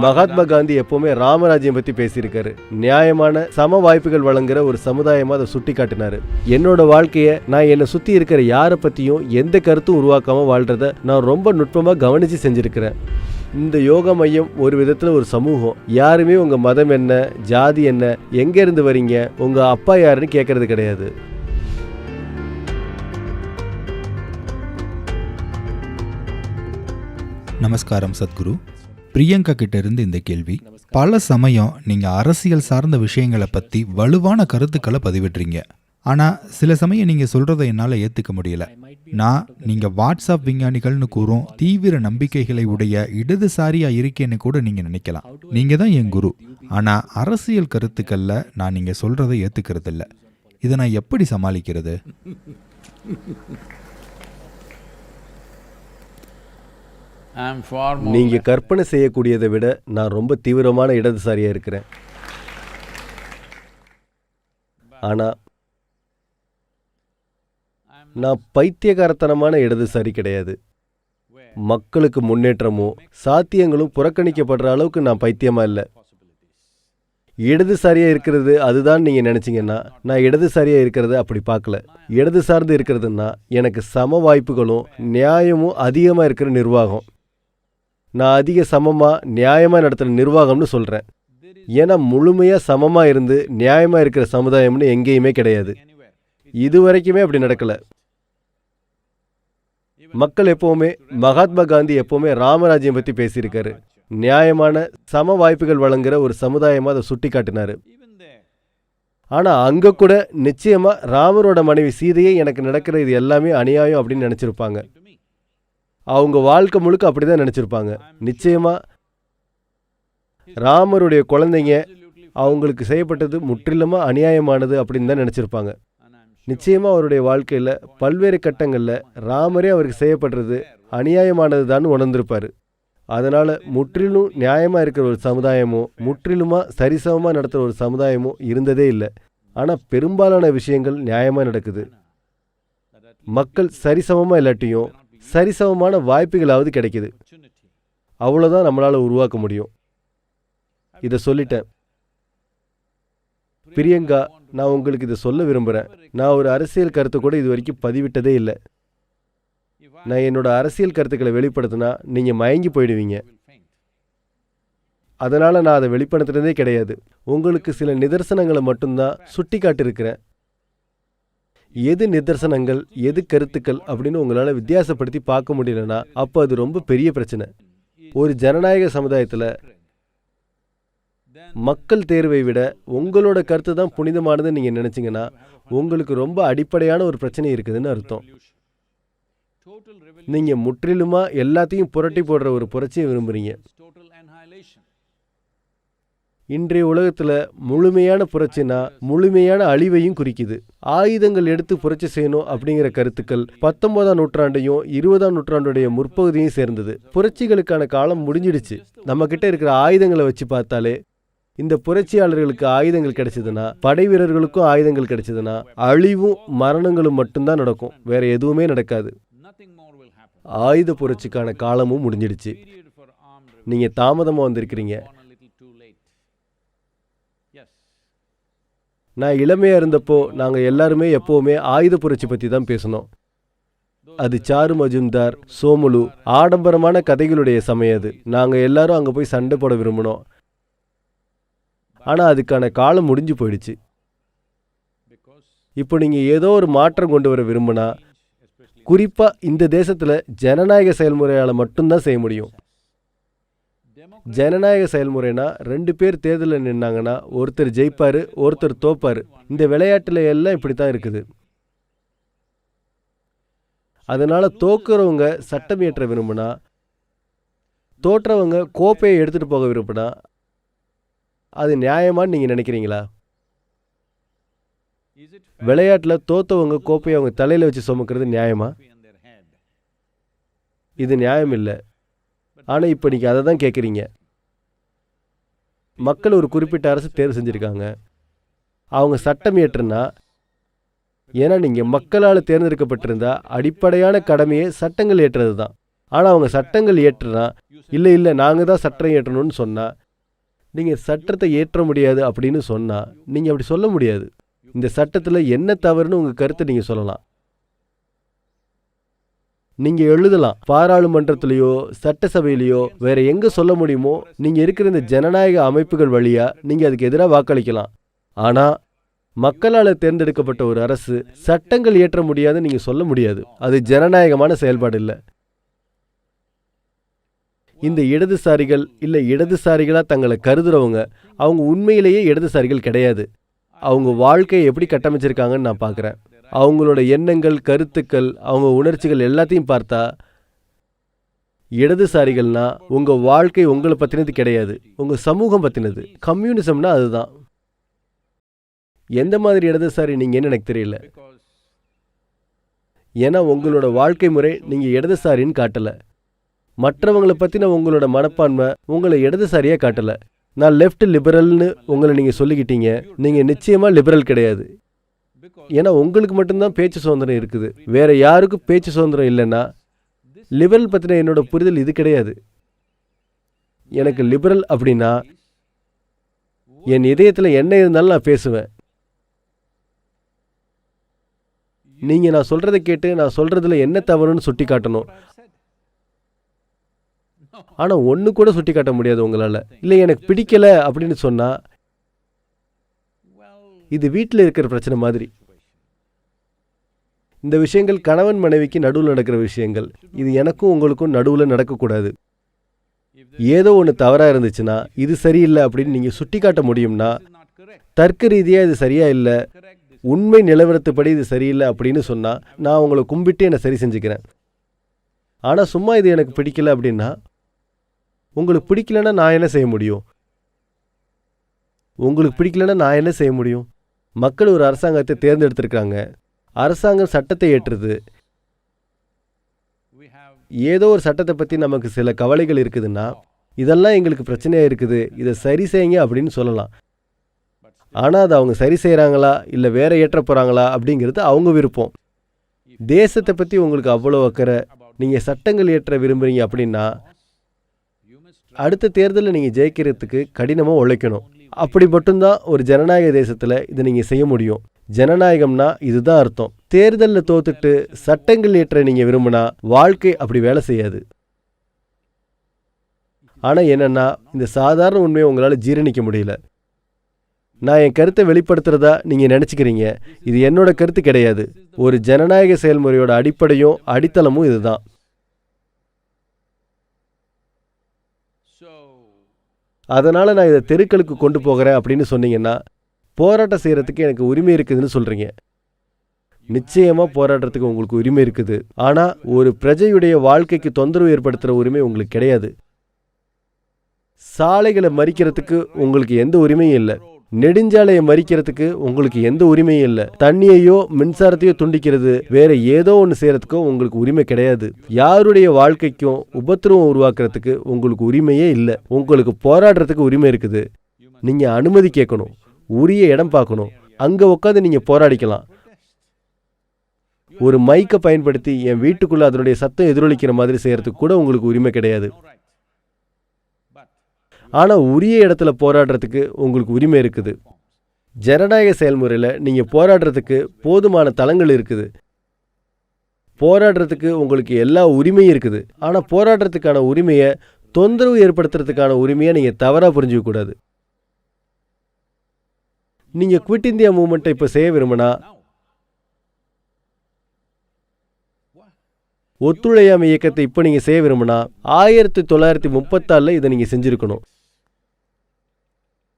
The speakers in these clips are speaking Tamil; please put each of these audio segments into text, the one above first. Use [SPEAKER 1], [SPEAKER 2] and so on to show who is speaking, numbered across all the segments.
[SPEAKER 1] மகாத்மா காந்தி எப்பவுமே ராமராஜ்யம் பத்தி பேசியிருக்காரு. நியாயமான சம வாய்ப்புகள் வழங்குற ஒரு சமுதாயமா அதை சுட்டி காட்டினாரு. என்னோட வாழ்க்கைய நான் என்னை சுத்தி இருக்கிற யாரை பத்தியும் எந்த கருத்தும் உருவாக்காம வாழ்றத நான் ரொம்ப நுட்பமா கவனிச்சு செஞ்சிருக்கிறேன். இந்த யோகா மையம் ஒரு விதத்துல ஒரு சமூகம். யாருமே உங்க மதம் என்ன, ஜாதி என்ன, எங்க இருந்து வரீங்க, உங்க அப்பா யாருன்னு கேட்கறது கிடையாது.
[SPEAKER 2] நமஸ்காரம் சத்குரு. பிரியங்கா கிட்ட இருந்து இந்த கேள்வி. பல சமயம் நீங்க அரசியல் சார்ந்த விஷயங்களை பத்தி வலுவான கருத்துக்களை பதிவிடுறீங்க. ஆனா சில சமயம் நீங்க சொல்றதை என்னால ஏத்துக்க முடியல. நான் நீங்க வாட்ஸ்அப் விஞ்ஞானிகள்னு கூறும் தீவிர நம்பிக்கைகளை உடைய இடதுசாரியா இருக்கேன்னு கூட நீங்க நினைக்கலாம். நீங்க தான் என் குரு. ஆனா அரசியல் கருத்துக்கள்ல நான் நீங்க சொல்றதை ஏத்துக்கிறது இல்ல. இதை நான் எப்படி சமாளிக்கிறது?
[SPEAKER 1] நீங்க கற்பனை செய்யக்கூடியதை விட நான் ரொம்ப தீவிரமான இடதுசாரியா இருக்கிறேன். ஆனா நான் பைத்தியகாரத்தனமான இடதுசாரி கிடையாது. மக்களுக்கு முன்னேற்றமோ சாத்தியங்களும் புறக்கணிக்கப்படுற அளவுக்கு நான் பைத்தியமா இல்லை. இடதுசாரியா இருக்கிறது அதுதான் நீங்க நினைச்சீங்கன்னா, நான் இடதுசாரியா இருக்கிறது அப்படி பார்க்கல. இடது சார்ந்து இருக்கிறதுனா எனக்கு சம வாய்ப்புகளும் நியாயமும் அதிகமா இருக்கிற நிர்வாகம். நான் அதிக சமமா நியாயமா நடத்துகிற நிர்வாகம்னு சொல்றேன். ஏன்னா முழுமையா சமமா இருந்து நியாயமா இருக்கிற சமுதாயம்னு எங்கேயுமே கிடையாது. இதுவரைக்குமே அப்படி நடக்கல. மக்கள் எப்பவுமே, மகாத்மா காந்தி எப்பவுமே ராமராஜ்யம் பத்தி பேசியிருக்காரு. நியாயமான சம வாய்ப்புகள் வழங்குற ஒரு சமுதாயமா அதை சுட்டி காட்டினாரு. ஆனா அங்க கூட நிச்சயமா ராமரோட மனைவி சீதையை எனக்கு நடக்கிற இது எல்லாமே அநியாயம் அப்படின்னு நினைச்சிருப்பாங்க. அவங்க வாழ்க்கை முழுக்க அப்படிதான் நினைச்சிருப்பாங்க. நிச்சயமா ராமருடைய குழந்தைங்க அவங்களுக்கு செய்யப்பட்டது முற்றிலுமா அநியாயமானது அப்படின்னு தான் நினைச்சிருப்பாங்க. நிச்சயமா அவருடைய வாழ்க்கையில பல்வேறு கட்டங்கள்ல ராமரே அவருக்கு செய்யப்படுறது அநியாயமானது தான் உணர்ந்திருப்பாரு. அதனால முற்றிலும் நியாயமா இருக்கிற ஒரு சமுதாயமோ முற்றிலுமா சரிசமமா நடத்துகிற ஒரு சமுதாயமோ இருந்ததே இல்லை. ஆனா பெரும்பாலான விஷயங்கள் நியாயமா நடக்குது. மக்கள் சரிசமமா இல்லாட்டியும் சரிசமமான வாய்ப்புகளாவது கிடைக்குது. அவ்வளோதான் நம்மளால உருவாக்க முடியும். இதை சொல்லிட்டேன். பிரியங்கா, நான் உங்களுக்கு இதை சொல்ல விரும்புகிறேன். நான் ஒரு அரசியல் கருத்தை கூட இது வரைக்கும் பதிவிட்டதே இல்லை. நான் என்னோட அரசியல் கருத்துக்களை வெளிப்படுத்தினா நீங்கள் மயங்கி போயிடுவீங்க. அதனால் நான் அதை வெளிப்படுத்துறதே கிடையாது. உங்களுக்கு சில நிதர்சனங்களை மட்டும்தான் சுட்டி காட்டியிருக்கிறேன். எது நிதர்சனங்கள் எது கருத்துக்கள் அப்படின்னு உங்களால் வித்தியாசப்படுத்தி பார்க்க முடியலன்னா அப்போ அது ரொம்ப பெரிய பிரச்சனை. ஒரு ஜனநாயக சமுதாயத்தில் மக்கள் தேர்வை விட உங்களோட கருத்து தான் புனிதமானதுன்னு நீங்கள் நினச்சிங்கன்னா உங்களுக்கு ரொம்ப அடிப்படையான ஒரு பிரச்சனை இருக்குதுன்னு அர்த்தம். நீங்கள் முற்றிலுமா எல்லாத்தையும் புரட்டி போடுற ஒரு புரட்சியை விரும்புகிறீங்க. இன்றைய உலகத்தில் முழுமையான புரட்சினா முழுமையான அழிவையும் குறிக்குது. ஆயுதங்கள் எடுத்து புரட்சி செய்யணும் அப்படிங்கிற கருத்துக்கள் 19ஆம் நூற்றாண்டையும் 20ஆம் நூற்றாண்டுடைய முற்பகுதியும் சேர்ந்தது. புரட்சிகளுக்கான காலம் முடிஞ்சிடுச்சு. நம்ம கிட்ட இருக்கிற ஆயுதங்களை வச்சு பார்த்தாலே இந்த புரட்சியாளர்களுக்கு ஆயுதங்கள் கிடைச்சதுன்னா, படை வீரர்களுக்கும் ஆயுதங்கள் கிடைச்சதுன்னா அழிவும் மரணங்களும் மட்டும்தான் நடக்கும், வேற எதுவுமே நடக்காது. ஆயுத புரட்சிக்கான காலமும் முடிஞ்சிடுச்சு. நீங்க தாமதமா வந்திருக்கிறீங்க. நான் இளமையா இருந்தப்போ நாங்க எல்லாருமே எப்பவுமே ஆயுத புரட்சி பத்தி தான் பேசணும். அது சாரு மஜும்தார், சோமுலு, ஆடம்பரமான கதைகளுடைய சமயம். அது நாங்க எல்லாரும் அங்க போய் சண்டை போட விரும்பினோம். ஆனா அதுக்கான காலம் முடிஞ்சு போயிடுச்சு. இப்போ நீங்க ஏதோ ஒரு மாற்றம் கொண்டு வர விரும்பினா குறிப்பா இந்த தேசத்துல ஜனநாயக செயல்முறையால மட்டும்தான் செய்ய முடியும். ஜனநாயக செயல்முறைனா 2 பேர் தேர்தலில் நின்னாங்கன்னா ஒருத்தர் ஜெயிப்பாரு ஒருத்தர் தோப்பாரு. இந்த விளையாட்டுல எல்லாம் இப்படித்தான் இருக்குது. அதனால தோக்குறவங்க சட்டம் இயற்ற விரும்பினா, தோற்றவங்க கோப்பையை எடுத்துட்டு போக விரும்பினா அது நியாயமான்னு நீங்க நினைக்கிறீங்களா? விளையாட்டுல தோத்தவங்க கோப்பையை அவங்க தலையில வச்சு சுமக்கிறது நியாயமா? இது நியாயம் இல்லை. ஆனா இப்ப நீங்க அதை தான் கேட்குறீங்க. மக்கள் ஒரு குறிப்பிட்ட அரசு தேர்வு செஞ்சிருக்காங்க. அவங்க சட்டம் இயற்றுனா, ஏன்னா நீங்க மக்களால் தேர்ந்தெடுக்கப்பட்டிருந்தா அடிப்படையான கடமையே சட்டங்கள் ஏற்றது தான். ஆனால் அவங்க சட்டங்கள் ஏற்றுனா, இல்லை நாங்கள் தான் சட்டம் ஏற்றணும்னு சொன்னால், நீங்கள் சட்டத்தை ஏற்ற முடியாது அப்படின்னு சொன்னால், நீங்கள் அப்படி சொல்ல முடியாது. இந்த சட்டத்தில் என்ன தவறுன்னு உங்கள் கருத்தை நீங்கள் சொல்லலாம். நீங்கள் எழுதலாம், பாராளுமன்றத்திலேயோ சட்டசபையிலையோ வேற எங்கே சொல்ல முடியுமோ நீங்கள் இருக்கிற இந்த ஜனநாயக அமைப்புகள் வழியாக நீங்கள் அதுக்கு எதிராக வாக்களிக்கலாம். ஆனால் மக்களால் தேர்ந்தெடுக்கப்பட்ட ஒரு அரசு சட்டங்கள் ஏற்ற முடியாதுன்னு நீங்கள் சொல்ல முடியாது. அது ஜனநாயகமான செயல்பாடு இல்லை. இந்த இடதுசாரிகள் இல்லை இடதுசாரிகளாக தங்களை கருதுறவங்க அவங்க உண்மையிலேயே இடதுசாரிகள் கிடையாது. அவங்க வாழ்க்கையை எப்படி கட்டமைச்சிருக்காங்கன்னு நான் பார்க்குறேன். அவங்களோட எண்ணங்கள், கருத்துக்கள், அவங்க உணர்ச்சிகள் எல்லாத்தையும் பார்த்தா இடதுசாரிகள்னா உங்கள் வாழ்க்கை உங்களை பற்றினது கிடையாது, உங்கள் சமூகம் பற்றினது. கம்யூனிசம்னா அதுதான். எந்த மாதிரி இடதுசாரி நீங்கன்னு எனக்கு தெரியல. ஏன்னா உங்களோட வாழ்க்கை முறை நீங்கள் இடதுசாரின்னு காட்டலை. மற்றவங்களை பற்றின உங்களோட மனப்பான்மை உங்களை இடதுசாரியாக காட்டலை. நான் லெஃப்ட் லிபரல்னு உங்களை நீங்கள் சொல்லிக்கிட்டீங்க. நீங்கள் நிச்சயமாக லிபரல் கிடையாது. ஏன்னா உங்களுக்கு மட்டும்தான் பேச்சு சுதந்திரம் இருக்குது, வேற யாருக்கும் பேச்சு சுதந்திரம் இல்லைன்னா லிபரல் பற்றின என்னோட புரிதல் இது கிடையாது. எனக்கு லிபரல் அப்படின்னா என் இதயத்தில் என்ன இருந்தாலும் நான் பேசுவேன். நீங்கள் நான் சொல்கிறத கேட்டு நான் சொல்கிறதுல என்ன தவறுன்னு சுட்டி காட்டணும். ஆனால் ஒன்று கூட சுட்டி காட்ட முடியாது உங்களால். இல்லை எனக்கு பிடிக்கலை அப்படின்னு சொன்னால் இது வீட்டில் இருக்கிற பிரச்சனை மாதிரி. இந்த விஷயங்கள் கணவன் மனைவிக்கு நடுவில் நடக்கிற விஷயங்கள். இது எனக்கும் உங்களுக்கும் நடுவில் நடக்கக்கூடாது. ஏதோ ஒன்று தவறாக இருந்துச்சுன்னா இது சரியில்லை அப்படின்னு நீங்கள் சுட்டி காட்ட முடியும்னா, தர்க்க ரீதியாக இது சரியா இல்லை, உண்மை நிலவரத்துப்படி இது சரியில்லை அப்படின்னு சொன்னால் நான் உங்களை கும்பிட்டு என்னை சரி செஞ்சுக்கிறேன். ஆனால் சும்மா இது எனக்கு பிடிக்கல அப்படின்னா, உங்களுக்கு பிடிக்கலன்னா நான் என்ன செய்ய முடியும்? உங்களுக்கு பிடிக்கலன்னா நான் என்ன செய்ய முடியும்? மக்கள் ஒரு அரசாங்கத்தை தேர்ந்தெடுத்திருக்காங்க. அரசாங்கம் சட்டத்தை ஏற்றுது. ஏதோ ஒரு சட்டத்தை பற்றி நமக்கு சில கவலைகள் இருக்குதுன்னா, இதெல்லாம் எங்களுக்கு பிரச்சனையாக இருக்குது, இதை சரி செய்யுங்க அப்படின்னு சொல்லலாம். ஆனால் அதை அவங்க சரி செய்கிறாங்களா இல்லை வேற ஏற்ற போகிறாங்களா அப்படிங்கிறது அவங்க விருப்பம். தேசத்தை பற்றி உங்களுக்கு அவ்வளோ அக்கறை, நீங்கள் சட்டங்கள் ஏற்ற விரும்புகிறீங்க அப்படின்னா அடுத்த தேர்தலில் நீங்கள் ஜெயிக்கிறதுக்கு கடினமாக உழைக்கணும். அப்படி மட்டும்தான் ஒரு ஜனநாயக தேசத்தில் இதை நீங்கள் செய்ய முடியும். ஜனநாயகம்னா இதுதான் அர்த்தம். தேர்தலில் தோத்துட்டு சட்டங்கள் ஏற்ற நீங்கள் விரும்பினா வாழ்க்கை அப்படி வேலை செய்யாது. ஆனால் என்னென்னா, இந்த சாதாரண உண்மையை உங்களால் ஜீரணிக்க முடியல. நான் என் கருத்தை வெளிப்படுத்துறதா நீங்கள் நினச்சிக்கிறீங்க. இது என்னோட கருத்து கிடையாது. ஒரு ஜனநாயக செயல்முறையோட அடிப்படையும் அடித்தளமும் இதுதான். அதனால் நான் இதை தெருக்களுக்கு கொண்டு போகிறேன் அப்படின்னு சொன்னீங்கன்னா, போராட்டம் செய்கிறதுக்கு எனக்கு உரிமை இருக்குதுன்னு சொல்கிறீங்க. நிச்சயமாக போராட்டத்துக்கு உங்களுக்கு உரிமை இருக்குது. ஆனால் ஒரு பிரஜையுடைய வாழ்க்கைக்கு தொந்தரவு ஏற்படுத்துகிற உரிமை உங்களுக்கு கிடையாது. சாலைகளை மறிக்கிறதுக்கு உங்களுக்கு எந்த உரிமையும் இல்லை. நெடுஞ்சாலையை மறிக்கிறதுக்கு உங்களுக்கு எந்த உரிமையும் இல்லை. தண்ணியையோ மின்சாரத்தையோ துண்டிக்கிறது, வேற ஏதோ ஒன்று செய்யறதுக்கோ உங்களுக்கு உரிமை கிடையாது. யாருடைய வாழ்க்கைக்கும் உபத்திரவம் உருவாக்குறதுக்கு உங்களுக்கு உரிமையே இல்லை. உங்களுக்கு போராடுறதுக்கு உரிமை இருக்குது. நீங்கள் அனுமதி கேட்கணும், உரிய இடம் பார்க்கணும், அங்கே உட்காந்து நீங்கள் போராடிக்கலாம். ஒரு மைக்கை பயன்படுத்தி என் வீட்டுக்குள்ளே அதனுடைய சத்தம் எதிரொலிக்கிற மாதிரி செய்யறதுக்கு கூட உங்களுக்கு உரிமை கிடையாது. ஆனால் உரிய இடத்துல போராடுறதுக்கு உங்களுக்கு உரிமை இருக்குது. ஜனநாயக செயல்முறையில் நீங்கள் போராடுறதுக்கு போதுமான தளங்கள் இருக்குது. போராடுறதுக்கு உங்களுக்கு எல்லா உரிமையும் இருக்குது. ஆனால் போராடுறதுக்கான உரிமையை தொந்தரவு ஏற்படுத்துறதுக்கான உரிமையை நீங்கள் தவறாக புரிஞ்சிக்கக்கூடாது. நீங்கள் குவிட் இந்தியா மூவ்மெண்ட்டை இப்போ செய்ய விரும்பினா, ஒத்துழையாமை இயக்கத்தை இப்போ நீங்கள் செய்ய விரும்பினா 1934 இதை நீங்கள் செஞ்சுருக்கணும்.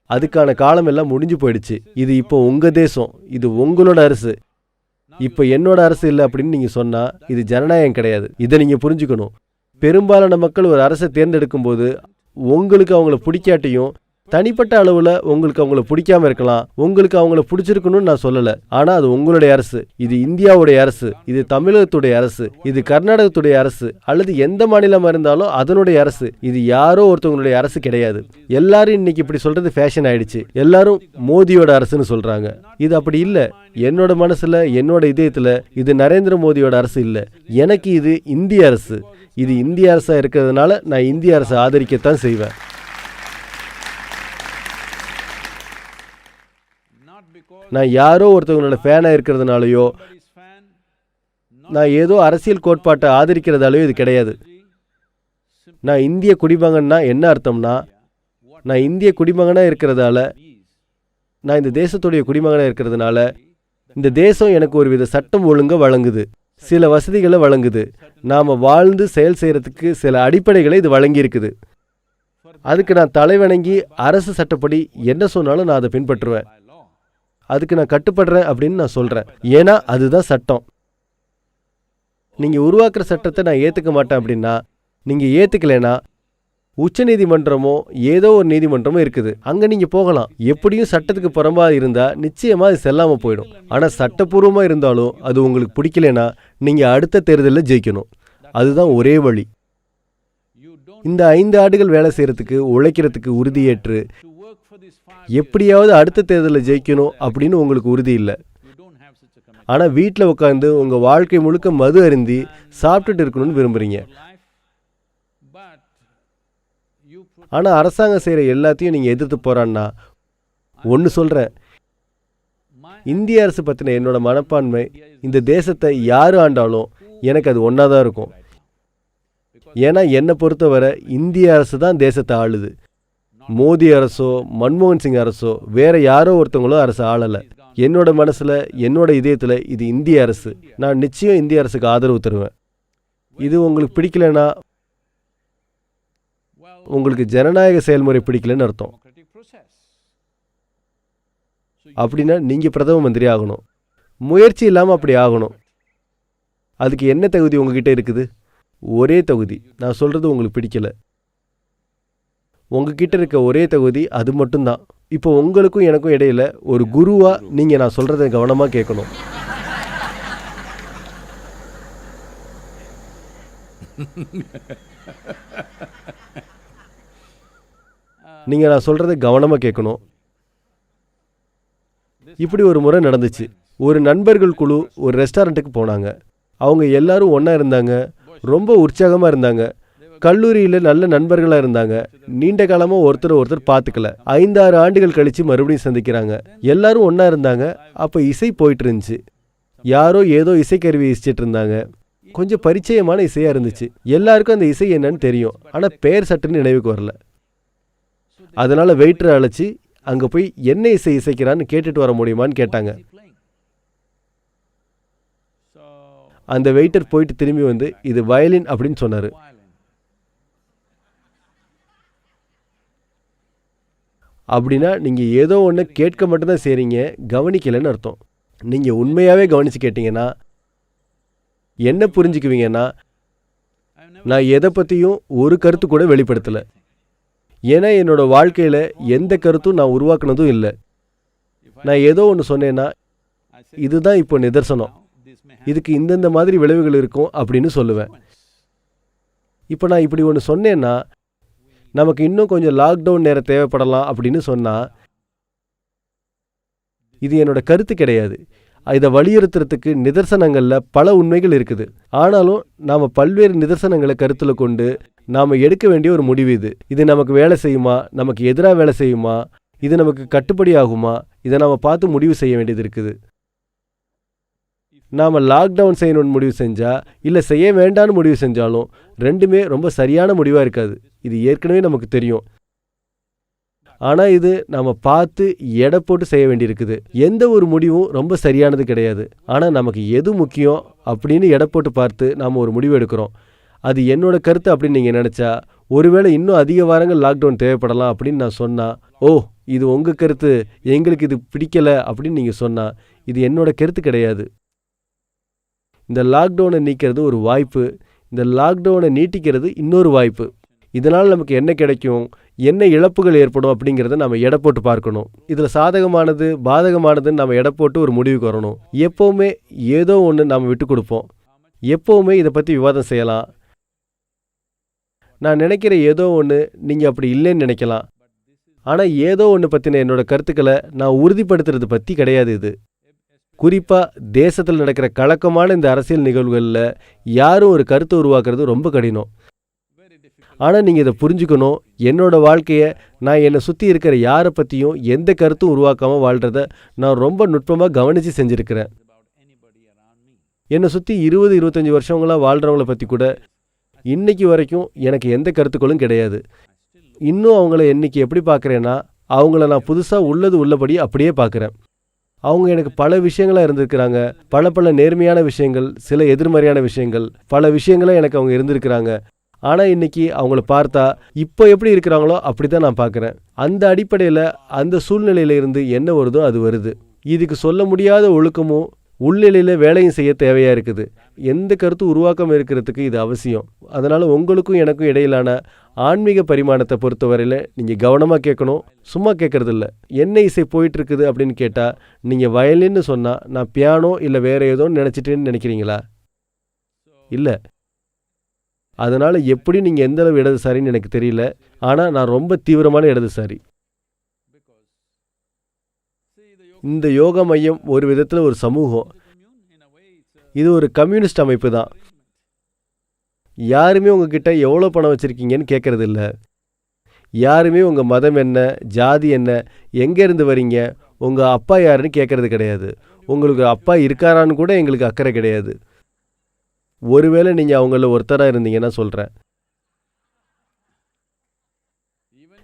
[SPEAKER 1] அதுக்கான காலம் எல்லாம் முடிஞ்சு போயிடுச்சு. இது இப்போ உங்கள் தேசம், இது உங்களோட அரசு. இப்போ என்னோட அரசு இல்லை அப்படின்னு நீங்கள் சொன்னால் இது ஜனநாயகம் கிடையாது. இதை நீங்கள் புரிஞ்சுக்கணும். பெரும்பாலான மக்கள் ஒரு அரசை தேர்ந்தெடுக்கும் போது உங்களுக்கு அவங்கள பிடிக்காட்டியும் தனிப்பட்ட அளவில் உங்களுக்கு அவங்கள பிடிக்காம இருக்கலாம், உங்களுக்கு அவங்கள பிடிச்சிருக்கணும்னு நான் சொல்லலை. ஆனால் அது உங்களுடைய அரசு, இது இந்தியாவுடைய அரசு, இது தமிழகத்துடைய அரசு, இது கர்நாடகத்துடைய அரசு, அல்லது எந்த மாநிலமாக இருந்தாலும் அதனுடைய அரசு. இது யாரோ ஒருத்தவங்களுடைய அரசு கிடையாது. எல்லாரும் இன்னைக்கு இப்படி சொல்றது ஃபேஷன் ஆயிடுச்சு. எல்லாரும் மோதியோட அரசுன்னு சொல்றாங்க. இது அப்படி இல்லை. என்னோட மனசுல, என்னோட இதயத்துல இது நரேந்திர மோடியோட அரசு இல்லை. எனக்கு இது இந்திய அரசு. இது இந்திய அரசா இருக்கிறதுனால நான் இந்திய அரசை ஆதரிக்கத்தான் செய்வேன். நான் யாரோ ஒருத்தவங்களோட ஃபேனாக இருக்கிறதுனாலையோ, நான் ஏதோ அரசியல் கோட்பாட்டை ஆதரிக்கிறதாலையோ இது கிடையாது. நான் இந்திய குடிமகன்னா என்ன அர்த்தம்னா, நான் இந்திய குடிமகனாக இருக்கிறதால, நான் இந்த தேசத்துடைய குடிமகனாக இருக்கிறதுனால, இந்த தேசம் எனக்கு ஒரு வித சட்டம் ஒழுங்கை வழங்குது, சில வசதிகளை வழங்குது, நாம் வாழ்ந்து செயல் செய்கிறதுக்கு சில அடிப்படைகளை இது வழங்கியிருக்குது. அதுக்கு நான் தலைவணங்கி அரசு சட்டப்படி என்ன சொன்னாலும் நான் அதை பின்பற்றுவேன். அதுக்கு நான் கட்டுப்படுறேன் அப்படின்னு நான் சொல்கிறேன். ஏன்னா அதுதான் சட்டம். நீங்கள் உருவாக்குற சட்டத்தை நான் ஏற்றுக்க மாட்டேன் அப்படின்னா, நீங்கள் ஏற்றுக்கலைன்னா உச்சநீதிமன்றமோ ஏதோ ஒரு நீதிமன்றமோ இருக்குது, அங்கே நீங்கள் போகலாம். எப்படியும் சட்டத்துக்கு புறம்பாக இருந்தால் நிச்சயமாக அது செல்லாமல் போயிடும். ஆனால் சட்டப்பூர்வமாக இருந்தாலும் அது உங்களுக்கு பிடிக்கலைன்னா நீங்கள் அடுத்த தேர்தலில் ஜெயிக்கணும். அதுதான் ஒரே வழி. இந்த 5 ஆண்டுகள் வேலை செய்கிறதுக்கு, உழைக்கிறதுக்கு உறுதியேற்று எப்படியாவது அடுத்த தேர்தலில் ஜெயிக்கணும் அப்படின்னு உங்களுக்கு உறுதி இல்லை. ஆனால் வீட்டில் உட்காந்து உங்கள் வாழ்க்கை முழுக்க மது அருந்தி சாப்பிட்டுட்டு இருக்கணும்னு விரும்புகிறீங்க. ஆனால் அரசாங்கம் செய்கிற எல்லாத்தையும் நீங்கள் எதிர்த்து போகிறான்னா, ஒன்று சொல்கிறேன், இந்திய அரசு பற்றின என்னோட மனப்பான்மை, இந்த தேசத்தை யார் ஆண்டாலும் எனக்கு அது ஒன்றா தான் இருக்கும். ஏன்னா என்னை பொறுத்தவரை இந்திய அரசு தான் தேசத்தை ஆளுது. மோடி அரசோ மன்மோகன் சிங் அரசோ வேற யாரோ ஒருத்தவங்களோ அரசு ஆளலை. என்னோட மனசில், என்னோட இதயத்தில் இது இந்திய அரசு. நான் நிச்சயம் இந்திய அரசுக்கு ஆதரவு தருவேன். இது உங்களுக்கு பிடிக்கலன்னா உங்களுக்கு ஜனநாயக செயல்முறை பிடிக்கலன்னு அர்த்தம். அப்படின்னா நீங்கள் பிரதம மந்திரி ஆகணும். முயற்சி இல்லாமல் அப்படி ஆகணும். அதுக்கு என்ன தகுதி உங்ககிட்ட இருக்குது? ஒரே தகுதி. நான் சொல்கிறது உங்களுக்கு பிடிக்கல. உங்ககிட்ட இருக்க ஒரே தகுதி அது மட்டும்தான். இப்போ உங்களுக்கும் எனக்கும் இடையில ஒரு குருவா நீங்கள் நான் சொல்கிறத கவனமாக கேட்கணும். நீங்கள் நான் சொல்கிறத கவனமாக கேட்கணும். இப்படி ஒரு முறை நடந்துச்சு. ஒரு நண்பர்கள் குழு ஒரு ரெஸ்டாரண்ட்டுக்கு போனாங்க. அவங்க எல்லாரும் ஒன்றா இருந்தாங்க, ரொம்ப உற்சாகமாக இருந்தாங்க. கல்லூரியில் நல்ல நண்பர்களாக இருந்தாங்க. நீண்ட காலமாக ஒருத்தர் பார்த்துக்கல. 5-6 ஆண்டுகள் கழித்து மறுபடியும் சந்திக்கிறாங்க. எல்லாரும் ஒன்றா இருந்தாங்க. அப்போ இசை போயிட்டு இருந்துச்சு. யாரோ ஏதோ இசைக்கருவி இசைச்சிட்டு இருந்தாங்க. கொஞ்சம் பரிச்சயமான இசையாக இருந்துச்சு. எல்லாருக்கும் அந்த இசை என்னன்னு தெரியும், ஆனால் பேர் சட்டுன்னு நினைவுக்கு வரல. அதனால் வெயிட்டரை அழைச்சி அங்கே போய் என்ன இசை இசைக்கிறான்னு கேட்டுட்டு வர முடியுமான்னு கேட்டாங்க. அந்த வெயிட்டர் போயிட்டு திரும்பி வந்து இது வயலின் அப்படின்னு சொன்னார். அப்படின்னா நீங்கள் ஏதோ ஒன்று கேட்க மட்டும்தான் செய்கிறீங்க, கவனிக்கலைன்னு அர்த்தம். நீங்கள் உண்மையாகவே கவனித்து கேட்டிங்கன்னா என்ன புரிஞ்சுக்குவீங்கன்னா, நான் எதை பற்றியும் ஒரு கருத்து கூட வெளிப்படுத்தலை. ஏன்னா என்னோடய வாழ்க்கையில் எந்த கருத்தும் நான் உருவாக்குனதும் இல்லை. நான் ஏதோ ஒன்று சொன்னேன்னா இதுதான் இப்போ நிதர்சனம், இதுக்கு இந்தந்த மாதிரி விளைவுகள் இருக்கும் அப்படின்னு சொல்லுவேன். இப்போ நான் இப்படி ஒன்று சொன்னேன்னா, நமக்கு இன்னும் கொஞ்சம் லாக்டவுன் நேரம் தேவைப்படலாம் அப்படின்னு சொன்னால் இது என்னோட கருத்து கிடையாது. இதை வலியுறுத்துறதுக்கு நிதர்சனங்களில் பல உண்மைகள் இருக்குது. ஆனாலும் நாம் பல்வேறு நிதர்சனங்களை கருத்தில் கொண்டு நாம் எடுக்க வேண்டிய ஒரு முடிவு இது. இது நமக்கு வேலை செய்யுமா, நமக்கு எதிராக வேலை செய்யுமா, இது நமக்கு கட்டுப்படி ஆகுமா, இதை நாம் பார்த்து முடிவு செய்ய வேண்டியது இருக்குது. நாம் லாக்டவுன் செய்யணும்னு முடிவு செஞ்சால் இல்லை செய்ய வேண்டான்னு முடிவு செஞ்சாலும் ரெண்டுமே ரொம்ப சரியான முடிவாக இருக்காது. இது ஏற்கனவே நமக்கு தெரியும். ஆனால் இது நாம் பார்த்து எடை போட்டு செய்ய வேண்டியிருக்குது. எந்த ஒரு முடிவும் ரொம்ப சரியானது கிடையாது. ஆனால் நமக்கு எது முக்கியம் அப்படின்னு எடை போட்டு பார்த்து நாம் ஒரு முடிவு எடுக்கிறோம். அது என்னோட கருத்து அப்படின்னு நீங்கள் நினச்சா, ஒருவேளை இன்னும் அதிக வாரங்கள் லாக்டவுன் தேவைப்படலாம் அப்படின்னு நான் சொன்னால், ஓ இது உங்கள் கருத்து, எங்களுக்கு இது பிடிக்கலை அப்படின்னு நீங்கள் சொன்னால், இது என்னோட கருத்து கிடையாது. இந்த லாக்டவுனை நீக்கிறது ஒரு வாய்ப்பு, இந்த லாக்டவுனை நீட்டிக்கிறது இன்னொரு வாய்ப்பு. இதனால் நமக்கு என்ன கிடைக்கும், என்ன இழப்புகள் ஏற்படும் அப்படிங்கிறத நம்ம எடை போட்டு பார்க்கணும். இதில் சாதகமானது பாதகமானதுன்னு நம்ம எடை போட்டு ஒரு முடிவுக்கு வரணும். எப்போவுமே ஏதோ ஒன்று நம்ம விட்டு கொடுப்போம். எப்போவுமே இதை பற்றி விவாதம் செய்யலாம். நான் நினைக்கிற ஏதோ ஒன்று நீங்கள் அப்படி இல்லைன்னு நினைக்கலாம். ஆனால் ஏதோ ஒன்று பற்றின என்னோட கருத்துக்களை நான் உறுதிப்படுத்துறது பற்றி கிடையாது. இது குறிப்பாக தேசத்தில் நடக்கிற கலக்கமான இந்த அரசியல் நிகழ்வுகளில் யாரும் ஒரு கருத்தை உருவாக்குறது ரொம்ப கடினம். ஆனால் நீங்கள் இதை புரிஞ்சுக்கணும். என்னோட வாழ்க்கையை நான் என்னை சுற்றி இருக்கிற யாரை பற்றியும் எந்த கருத்தும் உருவாக்காமல் வாழ்கிறத நான் ரொம்ப நுட்பமாக கவனித்து செஞ்சுருக்கிறேன். என்னை சுற்றி 20-25 வருஷங்களாக வாழ்கிறவங்கள பற்றி கூட இன்னைக்கு வரைக்கும் எனக்கு எந்த கருத்துக்களும் கிடையாது. இன்னும் அவங்கள இன்னைக்கு எப்படி பார்க்குறேன்னா, அவங்கள நான் புதுசாக உள்ளது உள்ளபடி அப்படியே பார்க்குறேன். அவங்க எனக்கு பல விஷயங்களாக இருந்திருக்கிறாங்க. பல நேர்மையான விஷயங்கள், சில எதிர்மறையான விஷயங்கள், பல விஷயங்களாக எனக்கு அவங்க இருந்திருக்கிறாங்க. ஆனால் இன்னைக்கு அவங்கள பார்த்தா இப்போ எப்படி இருக்கிறாங்களோ அப்படி தான் நான் பார்க்குறேன். அந்த அடிப்படையில் அந்த சூழ்நிலையில இருந்து என்ன வருதோ அது வருது. இதுக்கு சொல்ல முடியாத ஒழுக்கமும் உள்நிலையில் வேலையும் செய்ய தேவையாக இருக்குது. எந்த கருத்து உருவாக்கம் இருக்கிறதுக்கு இது அவசியம். அதனால் உங்களுக்கும் எனக்கும் இடையிலான ஆன்மீக பரிமாணத்தை பொறுத்தவரையில் நீங்கள் கவனமாக கேட்கணும். சும்மா கேட்குறதில்ல. என்ன இசை போயிட்டுருக்குது அப்படின்னு கேட்டால் நீங்கள் வயலின்னு சொன்னால் நான் பியானோ இல்லை வேறு ஏதோன்னு நினச்சிட்டேன்னு நினைக்கிறீங்களா? இல்லை. அதனால் எப்படி நீங்கள் எந்த அளவு இடதுசாரின்னு எனக்கு தெரியல. ஆனால் நான் ரொம்ப தீவிரமான இடதுசாரி. இந்த யோக மையம் ஒரு விதத்தில் ஒரு சமூகம். இது ஒரு கம்யூனிஸ்ட் அமைப்பு தான். யாருமே உங்ககிட்ட எவ்வளோ பணம் வச்சுருக்கீங்கன்னு கேட்குறது இல்லை. யாருமே உங்கள் மதம் என்ன, ஜாதி என்ன, எங்கேருந்து வரீங்க, உங்கள் அப்பா யாருன்னு கேட்குறது கிடையாது. உங்களுக்கு அப்பா இருக்காரான்னு கூட எங்களுக்கு அக்கறை கிடையாது. ஒருவேளை நீங்கள் அவங்கள ஒருத்தராக இருந்தீங்கன்னா சொல்கிறேன்.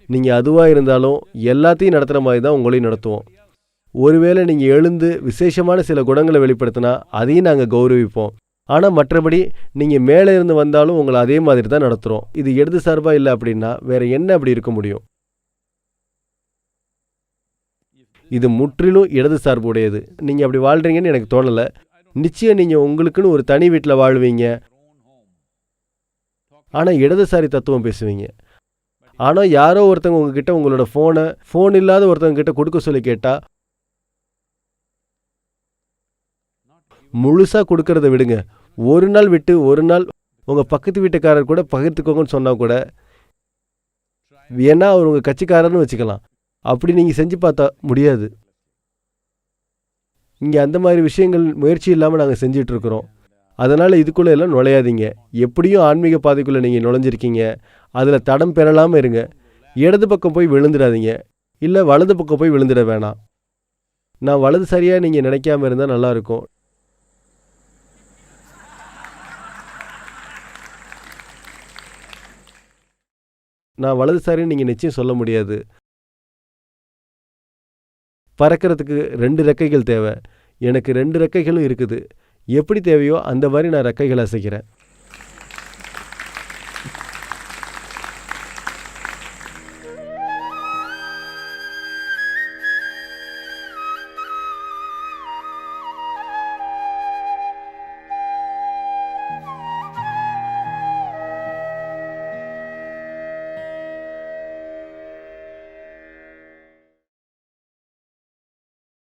[SPEAKER 1] நீங்கள் அதுவாக இருந்தாலும் எல்லாத்தையும் நடத்துகிற மாதிரி தான் உங்களையும் நடத்துவோம். ஒருவேளை நீங்கள் எழுந்து விசேஷமான சில குணங்களை வெளிப்படுத்தினா அதையும் நாங்கள் கௌரவிப்போம். ஆனால் மற்றபடி நீங்கள் மேலே இருந்து வந்தாலும் உங்களை அதே மாதிரி தான் நடத்துகிறோம். இது இடது சார்பாக இல்லை அப்படின்னா வேற என்ன அப்படி இருக்க முடியும்? இது முற்றிலும் இடது சார்பு உடையது. நீங்கள் அப்படி வாழ்கிறீங்கன்னு எனக்கு தோணலை. நிச்சயம் நீங்கள் உங்களுக்குன்னு ஒரு தனி வீட்டில் வாழ்வீங்க. ஆனால் இடதுசாரி தத்துவம் பேசுவீங்க. ஆனால் யாரோ ஒருத்தவங்க உங்ககிட்ட உங்களோட ஃபோன் இல்லாத ஒருத்தவங்க கிட்ட கொடுக்க சொல்லி கேட்டால் முழுசாக கொடுக்கறத விடுங்க. ஒரு நாள் விட்டு ஒரு நாள் உங்கள் பக்கத்து வீட்டுக்காரர் கூட பகிர்ந்துக்கோங்கன்னு சொன்னால் கூட ஏன்னா அவர் உங்கள் கட்சிக்காரர்னு வச்சுக்கலாம். அப்படி நீங்கள் செஞ்சு பார்த்தா முடியாது. இங்கே அந்த மாதிரி விஷயங்கள் முயற்சி இல்லாமல் நாங்கள் செஞ்சிட்ருக்குறோம். அதனால் இதுக்குள்ளே எல்லாம் நுழையாதீங்க. எப்படியும் ஆன்மீக பாதைக்குள்ளே நீங்கள் நுழைஞ்சிருக்கீங்க. அதில் தடம் பெறலாமல் இருங்க. இடது பக்கம் போய் விழுந்துடாதீங்க. இல்லை வலது பக்கம் போய் விழுந்துட வேணாம். நான் வலது சரியாக நீங்கள் நினைக்காம இருந்தால் நல்லாயிருக்கும். நான் வலதுசாரின்னு நீங்கள் நிச்சயம் சொல்ல முடியாது. பறக்கிறதுக்கு 2 ரெக்கைகள் தேவை. எனக்கு 2 ரெக்கைகளும் இருக்குது. எப்படி தேவையோ அந்த மாதிரி நான் ரெக்கைகளை அசைக்கிறேன்.